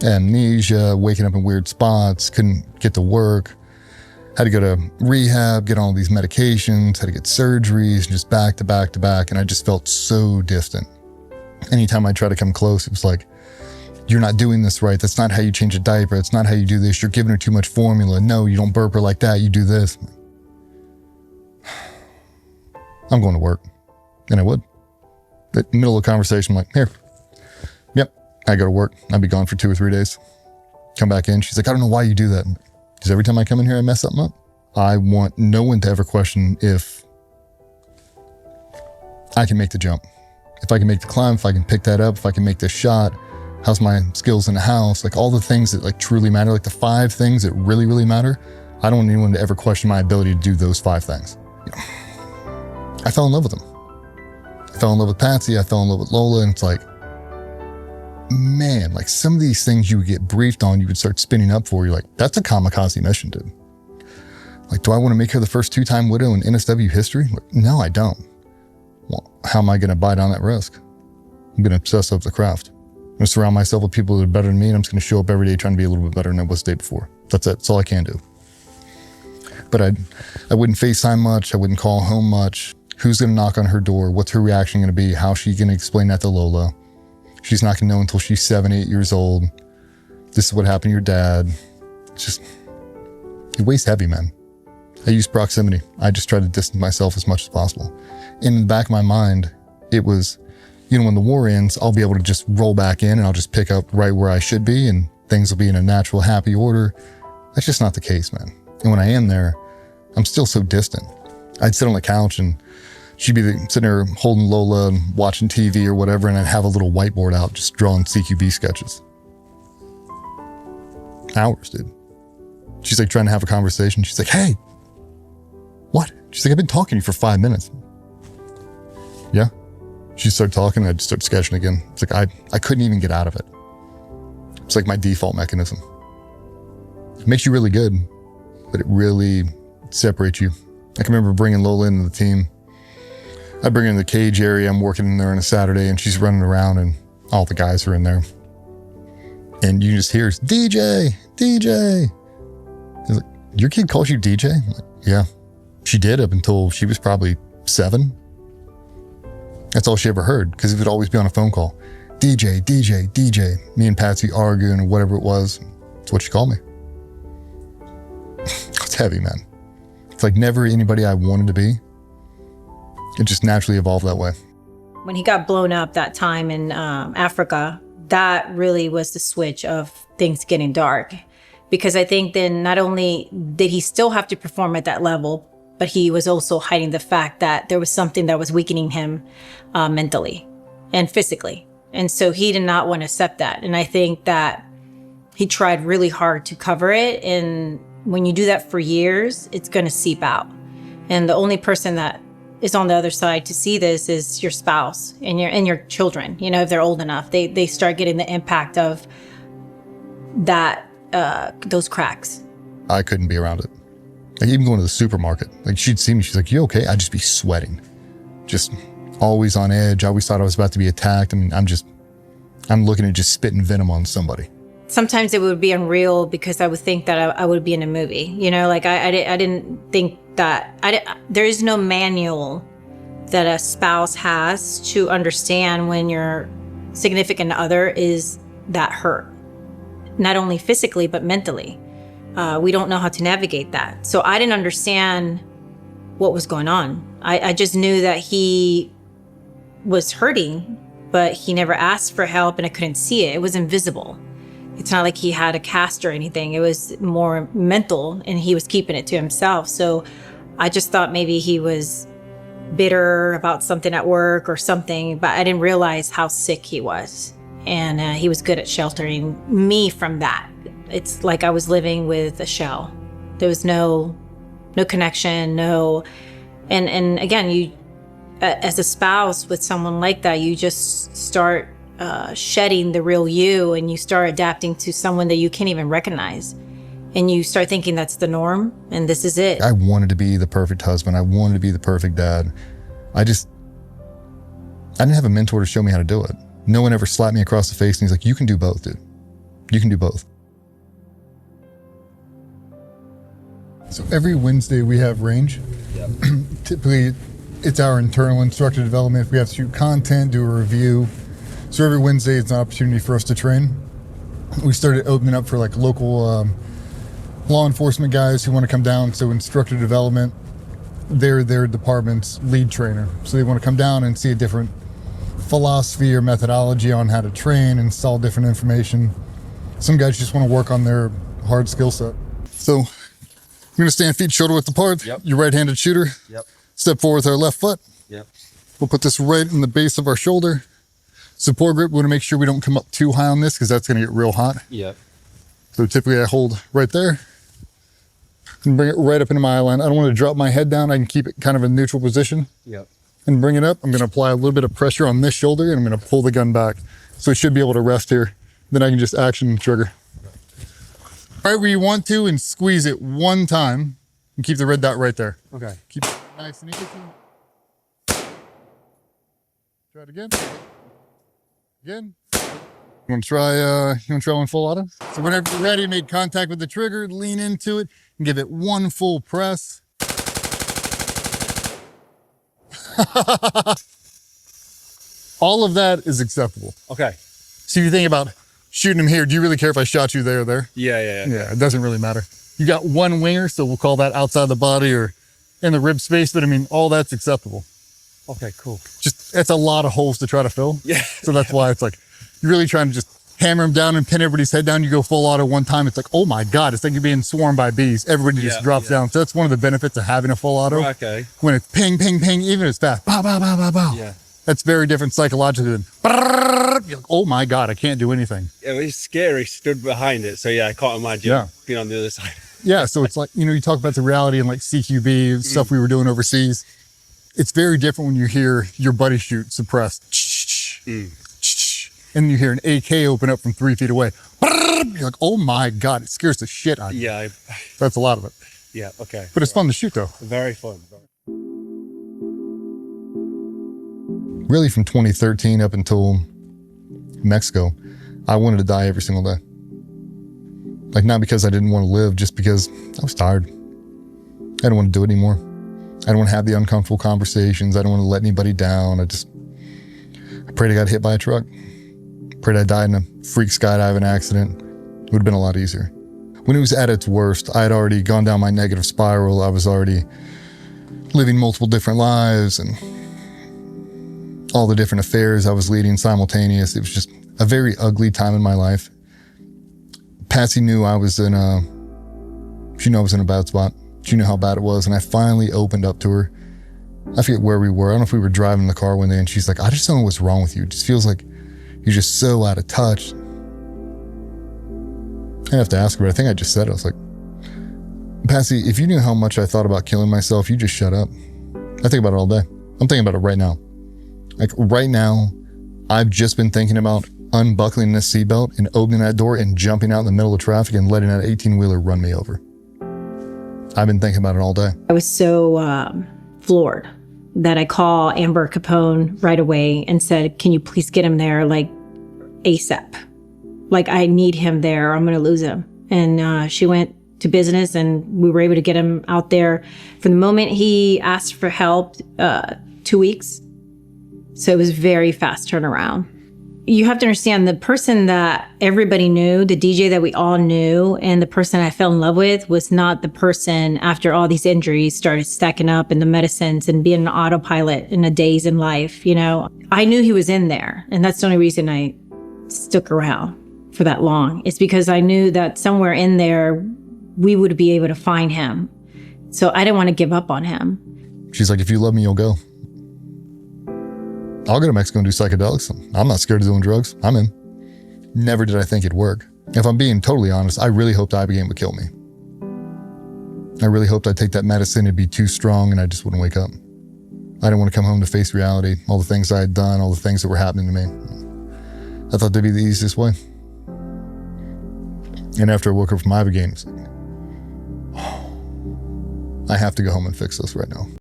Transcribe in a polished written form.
amnesia, waking up in weird spots, couldn't get to work, had to go to rehab, get on all these medications, had to get surgeries, just back to back to back. And I just felt so distant. Anytime I try to come close, it was like, you're not doing this right. That's not how you change a diaper. That's not how you do this. You're giving her too much formula. No, you don't burp her like that. You do this. I'm going to work. And I would. In the middle of a conversation, I'm like, here. Yep. I go to work. I'd be gone for 2 or 3 days. Come back in. She's like, I don't know why you do that. Because every time I come in here, I mess something up. I want no one to ever question if I can make the jump. If I can make the climb, if I can pick that up, if I can make this shot, how's my skills in the house, like all the things that like truly matter, like the 5 things that really, really matter. I don't want anyone to ever question my ability to do those 5 things. I fell in love with them. I fell in love with Patsy. I fell in love with Lola. And it's like, man, like some of these things you would get briefed on, you would start spinning up for. You're like, that's a kamikaze mission, dude. Like, do I want to make her the first 2-time widow in NSW history? Like, no, I don't. Well, how am I going to bite on that risk? I'm going to obsess over the craft. I'm going to surround myself with people that are better than me, and I'm just going to show up every day trying to be a little bit better than I was the day before. That's it. That's all I can do. But I wouldn't FaceTime much. I wouldn't call home much. Who's going to knock on her door? What's her reaction going to be? How's she going to explain that to Lola? She's not going to know until she's 7, 8 years old. This is what happened to your dad. It's just, it weighs heavy, man. I use proximity. I just try to distance myself as much as possible. In the back of my mind, it was, you know, when the war ends, I'll be able to just roll back in and I'll just pick up right where I should be and things will be in a natural, happy order. That's just not the case, man. And when I am there, I'm still so distant. I'd sit on the couch and she'd be sitting there holding Lola and watching TV or whatever, and I'd have a little whiteboard out just drawing CQB sketches. Hours, dude. She's like trying to have a conversation. She's like, hey, what? She's like, I've been talking to you for 5 minutes. Yeah. She started talking and I just started sketching again. It's like, I couldn't even get out of it. It's like my default mechanism. It makes you really good, but it really separates you. I can remember bringing Lola into the team. I bring her in the cage area. I'm working in there on a Saturday and she's running around and all the guys are in there. And you just hear, DJ, DJ. He's like, your kid calls you DJ? I'm like, yeah. She did up until she was probably 7. That's all she ever heard because it would always be on a phone call. DJ, DJ, DJ. Me and Patsy arguing or whatever it was. That's what she called me. It's heavy, man. It's like never anybody I wanted to be. It just naturally evolved that way. When he got blown up that time in Africa, that really was the switch of things getting dark. Because I think then not only did he still have to perform at that level, but he was also hiding the fact that there was something that was weakening him mentally and physically. And so he did not want to accept that. And I think that he tried really hard to cover it. And when you do that for years, it's going to seep out. And the only person that is on the other side to see this is your spouse and your children. You know, if they're old enough, they start getting the impact of that, those cracks. I couldn't be around it. Like even going to the supermarket, like she'd see me, she's like, you okay? I'd just be sweating. Just always on edge. I always thought I was about to be attacked. I mean, I'm looking at just spitting venom on somebody. Sometimes it would be unreal because I would think that I would be in a movie. You know, like I didn't think that, there is no manual that a spouse has to understand when your significant other is that hurt. Not only physically, but mentally. We don't know how to navigate that. So I didn't understand what was going on. I just knew that he was hurting, but he never asked for help and I couldn't see it. It was invisible. It's not like he had a cast or anything. It was more mental and he was keeping it to himself. So I just thought maybe he was bitter about something at work or something, but I didn't realize how sick he was. And he was good at sheltering me from that. It's like I was living with a shell. There was no connection, and again, you, as a spouse with someone like that, you just start shedding the real you and you start adapting to someone that you can't even recognize. And you start thinking that's the norm and this is it. I wanted to be the perfect husband. I wanted to be the perfect dad. I didn't have a mentor to show me how to do it. No one ever slapped me across the face and he's like, you can do both, dude. You can do both. So every Wednesday we have range. Yep. Typically, it's our internal instructor development. If we have to shoot content, do a review. So every Wednesday it's an opportunity for us to train. We started opening up for like local law enforcement guys who want to come down. So instructor development, they're their department's lead trainer. So they want to come down and see a different philosophy or methodology on how to train, install different information. Some guys just want to work on their hard skill set. So you're going to stand feet shoulder width apart. Yep. Your right-handed shooter. Yep. Step forward with our left foot. Yep. We'll put this right in the base of our shoulder. Support grip, we want to make sure we don't come up too high on this because that's going to get real hot. Yep. So typically I hold right there and bring it right up into my eye line. I don't want to drop my head down. I can keep it kind of in neutral position. Yep. And bring it up. I'm going to apply a little bit of pressure on this shoulder and I'm going to pull the gun back. So it should be able to rest here. Then I can just action the trigger. Right where you want to and squeeze it one time and keep the red dot right there. Okay. Keep it nice and easy. Try it again. Again. You want to try one full auto? So whenever you're ready, make contact with the trigger, lean into it, and give it one full press. All of that is acceptable. Okay. So if you think about shooting him here, do you really care if I shot you there or there? Yeah. Yeah, it doesn't really matter. You got one winger, so we'll call that outside the body or in the rib space, but I mean, all that's acceptable. Okay, cool. Just, it's a lot of holes to try to fill. Yeah. So that's why it's like, you're really trying to just hammer them down and pin everybody's head down. You go full auto one time. It's like, oh my God, it's like you're being swarmed by bees. Everybody just drops down. So that's one of the benefits of having a full auto. Right, okay. When it's ping, ping, ping, even if it's fast, bow, bow, bow, bow, bow. Yeah. That's very different psychologically than, you're like, oh my God, I can't do anything. It was scary, stood behind it. So yeah, I can't imagine being on the other side. Yeah, so it's like, you talk about the reality and like CQB, stuff we were doing overseas. It's very different when you hear your buddy shoot suppressed. And you hear an AK open up from 3 feet away. You're like, oh my God, it scares the shit out of you. Yeah. That's a lot of it. Yeah, okay. But it's fun to shoot though. Very fun. Really from 2013 up until Mexico, I wanted to die every single day. Like not because I didn't want to live, just because I was tired. I didn't want to do it anymore. I don't want to have the uncomfortable conversations. I don't want to let anybody down. I prayed I got hit by a truck. Prayed I died in a freak skydiving accident. It would have been a lot easier. When it was at its worst, I had already gone down my negative spiral. I was already living multiple different lives and all the different affairs I was leading simultaneous. It was just a very ugly time in my life. Patsy knew I was in a bad spot. She knew how bad it was. And I finally opened up to her. I forget where we were. I don't know if we were driving in the car one day and she's like, I just don't know what's wrong with you. It just feels like you're just so out of touch. I have to ask her, but I think I just said it. I was like, Patsy, if you knew how much I thought about killing myself, you just shut up. I think about it all day. I'm thinking about it right now. Like right now, I've just been thinking about unbuckling this seatbelt and opening that door and jumping out in the middle of traffic and letting that 18-wheeler run me over. I've been thinking about it all day. I was so floored that I call Amber Capone right away and said, can you please get him there like ASAP? Like I need him there or I'm gonna lose him. And she went to business and we were able to get him out there. From the moment he asked for help, 2 weeks. So it was very fast turnaround. You have to understand the person that everybody knew, the DJ that we all knew, and the person I fell in love with was not the person after all these injuries started stacking up and the medicines and being an autopilot in a days in life, I knew he was in there. And that's the only reason I stuck around for that long. It's because I knew that somewhere in there, we would be able to find him. So I didn't want to give up on him. She's like, if you love me, you'll go. I'll go to Mexico and do psychedelics. I'm not scared of doing drugs. I'm in. Never did I think it'd work. If I'm being totally honest, I really hoped Ibogaine would kill me. I really hoped I'd take that medicine, it'd be too strong, and I just wouldn't wake up. I didn't want to come home to face reality, all the things I had done, all the things that were happening to me. I thought that'd be the easiest way. And after I woke up from Ibogaine, I was like, I have to go home and fix this right now.